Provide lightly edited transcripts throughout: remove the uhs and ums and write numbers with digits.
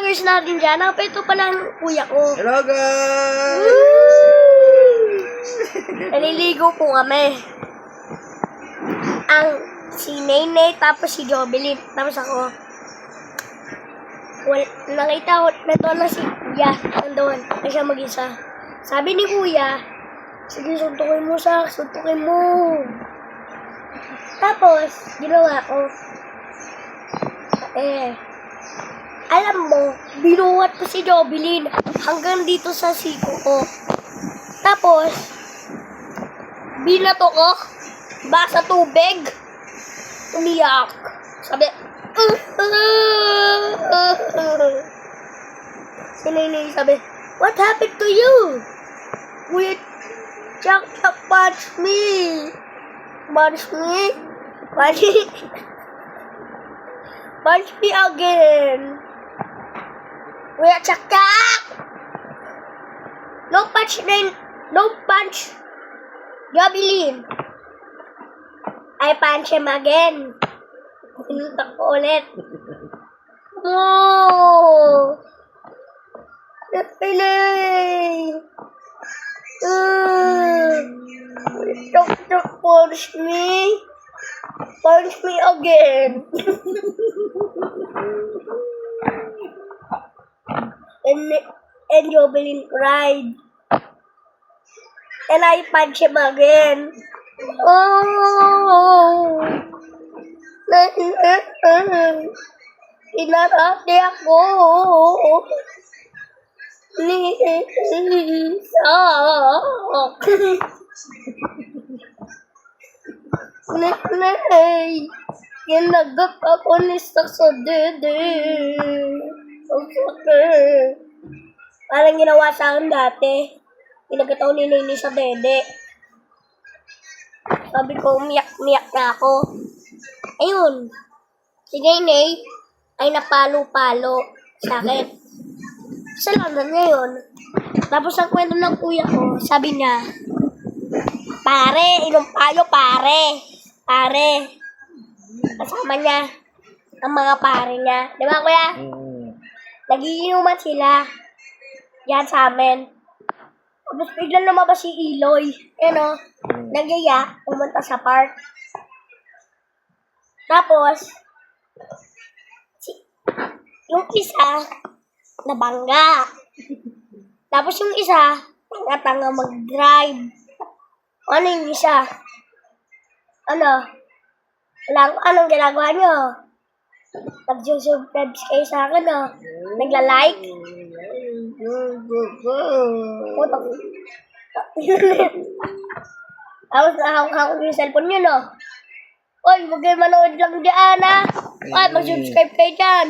viewers natin dyan. Ito pala ang kuya ko. Hello guys! Naliligo po kami. Si Nene, tapos si Jovelyn, tapos ako. Nakita ko, nandoon lang si kuya. Nandoon, na siya mag-isa. Sabi ni kuya, sige, suntukin mo siya, suntukin mo. Tapos, ginawa ko. Alam mo, binuhat ko si Jovelyn hanggang dito sa siko ko. Tapos, binato ko, basa tubig, umiyak. Sabi, si Nene sabi, what happened to you? Wait, Jack punch me. Punch me? Punch me again. Wait, Jack. No punch, no punch. Jovelyn. I punch him again. Pinutak ko ulit. No! Napilay! Don't punch me. Punch me again. and Jovelyn cried. And I punch him again. Oh! Inarate ako. Lisa. Nanay. Kinagap ako ni sa dede. Ang sakit. Parang ginawa sa akin dati. Pinagkataon ni Nene sa dede. Sabi ko, umiyak-miyak na ako. Ayun. Si Nene ay napalo-palo sa akin. Kasalanan niya yun. Tapos ang kwento ng kuya ko, sabi niya, pare, inom tayo, pare. Pare. Kasama niya ang mga pare niya. Di ba, kuya? Nagiinuman sila. Yan sa amin. Tapos biglang lumabas si Iloy. Nagyaya, pumunta sa park. Tapos, yung isa, nabangga. Tapos yung isa, tanga-tanga mag-drive. Ano yung isa? Anong ginagawa nyo? Nag-subscribe kayo sa akin, Nagla-like? Tapos nahawak yung cellphone nyo, Oy, huwag kayo manood lang dyan, Oy, mag-subscribe kayo dyan.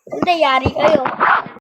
Hindi, yari kayo.